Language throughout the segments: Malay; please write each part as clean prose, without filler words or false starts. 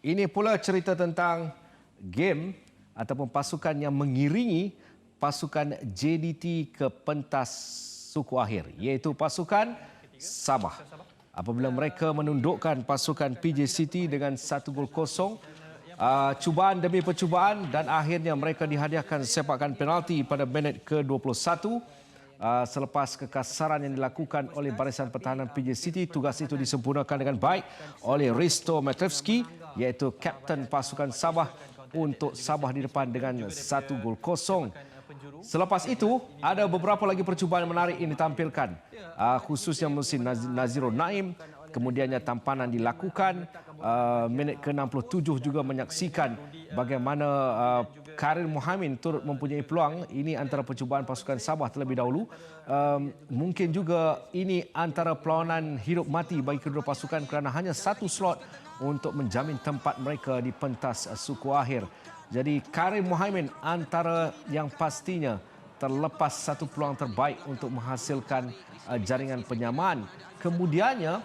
Ini pula cerita tentang game ataupun pasukan yang mengiringi pasukan JDT ke pentas suku akhir, iaitu pasukan Sabah. Apabila mereka menundukkan pasukan PJ City dengan 1-0, cubaan demi percubaan dan akhirnya mereka dihadiahkan sepakan penalti pada minit ke-21. Selepas kekasaran yang dilakukan oleh barisan pertahanan PJ City, tugas itu disempurnakan dengan baik oleh Risto Matrevski, iaitu kapten pasukan Sabah, untuk Sabah di depan dengan 1-0. Selepas itu, ada beberapa lagi percubaan menarik yang ditampilkan, khususnya mesin Nazirul Naim. Kemudiannya tampanan dilakukan. Minit ke-67 juga menyaksikan bagaimana Karim Mohamed turut mempunyai peluang. Ini antara percubaan pasukan Sabah terlebih dahulu. Mungkin juga ini antara perlawanan hidup mati bagi kedua pasukan kerana hanya satu slot untuk menjamin tempat mereka di pentas suku akhir. Jadi Karim Mohamed antara yang pastinya terlepas satu peluang terbaik untuk menghasilkan jaringan penyamaan. Kemudiannya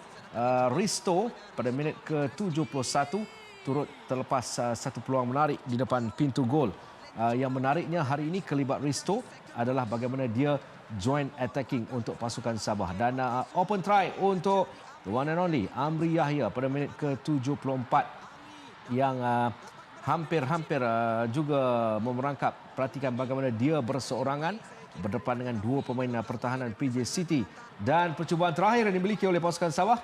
Risto pada minit ke-71 turut terlepas satu peluang menarik di depan pintu gol. Yang menariknya hari ini kelibat Risto adalah bagaimana dia join attacking untuk pasukan Sabah. Dan open try untuk the one and only Amri Yahya pada minit ke-74 yang hampir-hampir juga memerangkap. Perhatikan bagaimana dia berseorangan berdepan dengan dua pemain pertahanan PJ City. Dan percubaan terakhir yang dimiliki oleh pasukan Sabah,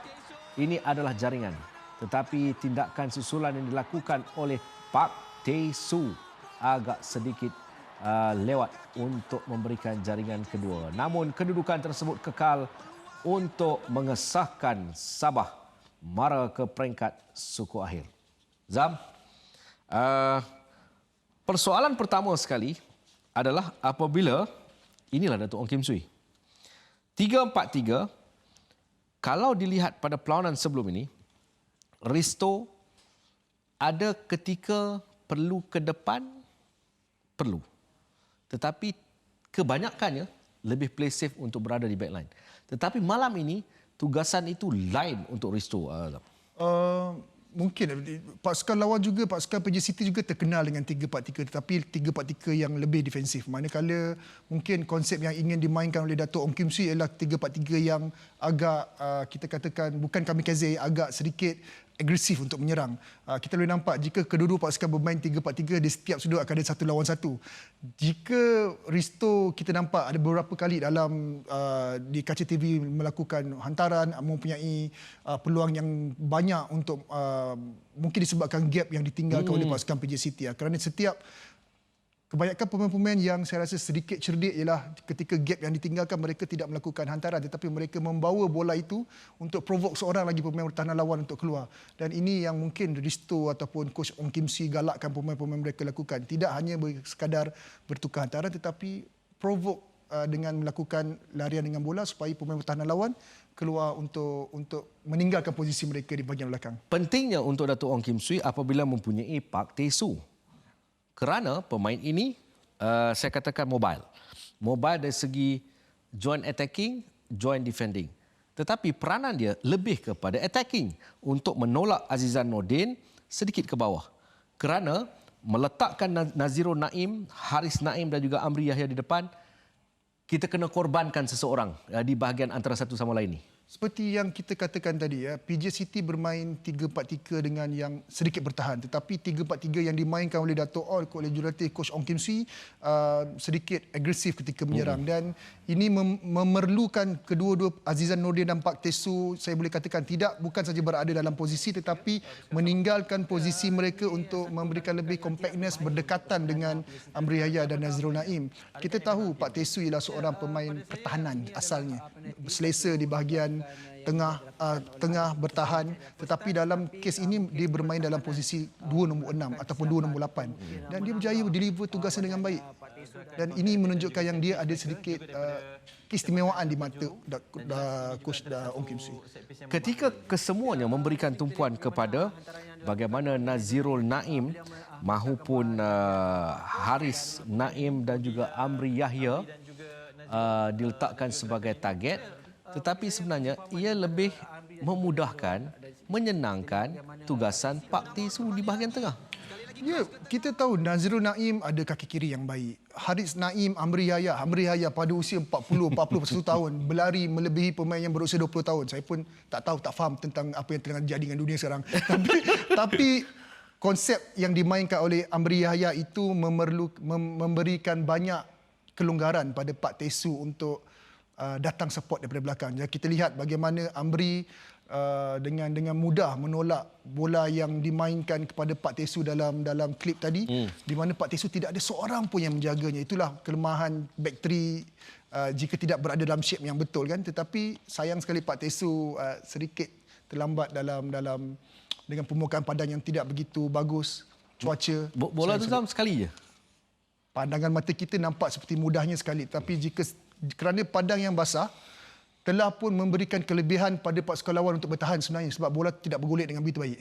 ini adalah jaringan. Tetapi tindakan susulan yang dilakukan oleh Pak Tae Soo agak sedikit lewat untuk memberikan jaringan kedua. Namun kedudukan tersebut kekal untuk mengesahkan Sabah mara ke peringkat suku akhir. Zam, persoalan pertama sekali adalah apabila inilah Datuk Ong Kim Swee. 3-4-3, kalau dilihat pada perlawanan sebelum ini, Risto ada ketika perlu ke depan, perlu. Tetapi kebanyakannya lebih play safe untuk berada di backline. Tetapi malam ini, tugasan itu lain untuk Risto. Mungkin pasukan lawan juga, pasukan PJ City juga terkenal dengan 3-4-3, tetapi 3-4-3 yang lebih defensif. Manakala mungkin konsep yang ingin dimainkan oleh Datuk Ong Kim Swee ialah 3-4-3 yang agak kita katakan bukan kamikaze, agak sedikit agresif untuk menyerang. Kita boleh nampak jika kedua-dua pasukan bermain 3-4-3, di setiap sudut akan ada satu lawan satu. Jika Risto kita nampak ada beberapa kali dalam di kaca TV melakukan hantaran, mempunyai peluang yang banyak untuk mungkin disebabkan gap yang ditinggalkan oleh pasukan PJ City. Kerana setiap kebanyakan pemain-pemain yang saya rasa sedikit cerdik ialah ketika gap yang ditinggalkan mereka tidak melakukan hantaran, tetapi mereka membawa bola itu untuk provoke seorang lagi pemain pertahanan lawan untuk keluar. Dan ini yang mungkin Risto ataupun Coach Ong Kim Swee galakkan pemain-pemain mereka lakukan. Tidak hanya sekadar bertukar hantaran, tetapi provoke dengan melakukan larian dengan bola supaya pemain pertahanan lawan keluar untuk meninggalkan posisi mereka di bahagian belakang. Pentingnya untuk Datuk Ong Kim Swee apabila mempunyai Pak Tae Soo. Kerana pemain ini, saya katakan mobile. Mobile dari segi joint attacking, joint defending. Tetapi peranan dia lebih kepada attacking untuk menolak Azizan Nordin sedikit ke bawah. Kerana meletakkan Nazirul Naim, Haris Naim dan juga Amri Yahya di depan, kita kena korbankan seseorang di bahagian antara satu sama lain ni. Seperti yang kita katakan tadi, PJ City bermain 3-4-3 dengan yang sedikit bertahan. Tetapi 3-4-3 yang dimainkan oleh Dato' oleh jurulatih Coach Ong Kim Swee sedikit agresif ketika menyerang. Dan ini memerlukan kedua-dua Azizan Nordin dan Pak Tae Soo, saya boleh katakan bukan saja berada dalam posisi tetapi meninggalkan posisi mereka untuk memberikan lebih compactness berdekatan dengan Amri Yahya dan Nazirul Naim. Kita tahu Pak Tae Soo ialah seorang pemain pertahanan asalnya. Selesa di bahagian tengah bertahan, tetapi dalam kes ini dia bermain dalam posisi 2 nombor 6 ataupun 2 nombor 8 dan dia berjaya deliver tugasnya dengan baik. Dan ini menunjukkan yang dia ada sedikit keistimewaan di mata Coach Ong Kim Swee. Ketika kesemuanya memberikan tumpuan kepada bagaimana Nazirul Naim mahupun Haris Naim dan juga Amri Yahya diletakkan sebagai target, tetapi sebenarnya ia lebih memudahkan menyenangkan tugasan Pak Tesu di bahagian tengah. Ya, kita tahu Nazrul Naim ada kaki kiri yang baik. Haris Naim, Amri Yahya pada usia 41 tahun berlari melebihi pemain yang berusia 20 tahun. Saya pun tak faham tentang apa yang tengah terjadi dengan dunia sekarang. tapi konsep yang dimainkan oleh Amri Yahya itu memberikan banyak kelonggaran pada Pak Tesu untuk datang support daripada belakang. Jadi kita lihat bagaimana Amri dengan mudah menolak bola yang dimainkan kepada Pak Tesu dalam klip tadi, di mana Pak Tesu tidak ada seorang pun yang menjaganya. Itulah kelemahan back three jika tidak berada dalam shape yang betul kan. Tetapi sayang sekali Pak Tesu sedikit terlambat dalam dengan permukaan padang yang tidak begitu bagus, cuaca. Bola tu dalam sekali je. Pandangan mata kita nampak seperti mudahnya sekali, tapi kerana padang yang basah telah pun memberikan kelebihan pada pasukan lawan untuk bertahan sebenarnya sebab bola tidak bergolek dengan begitu baik.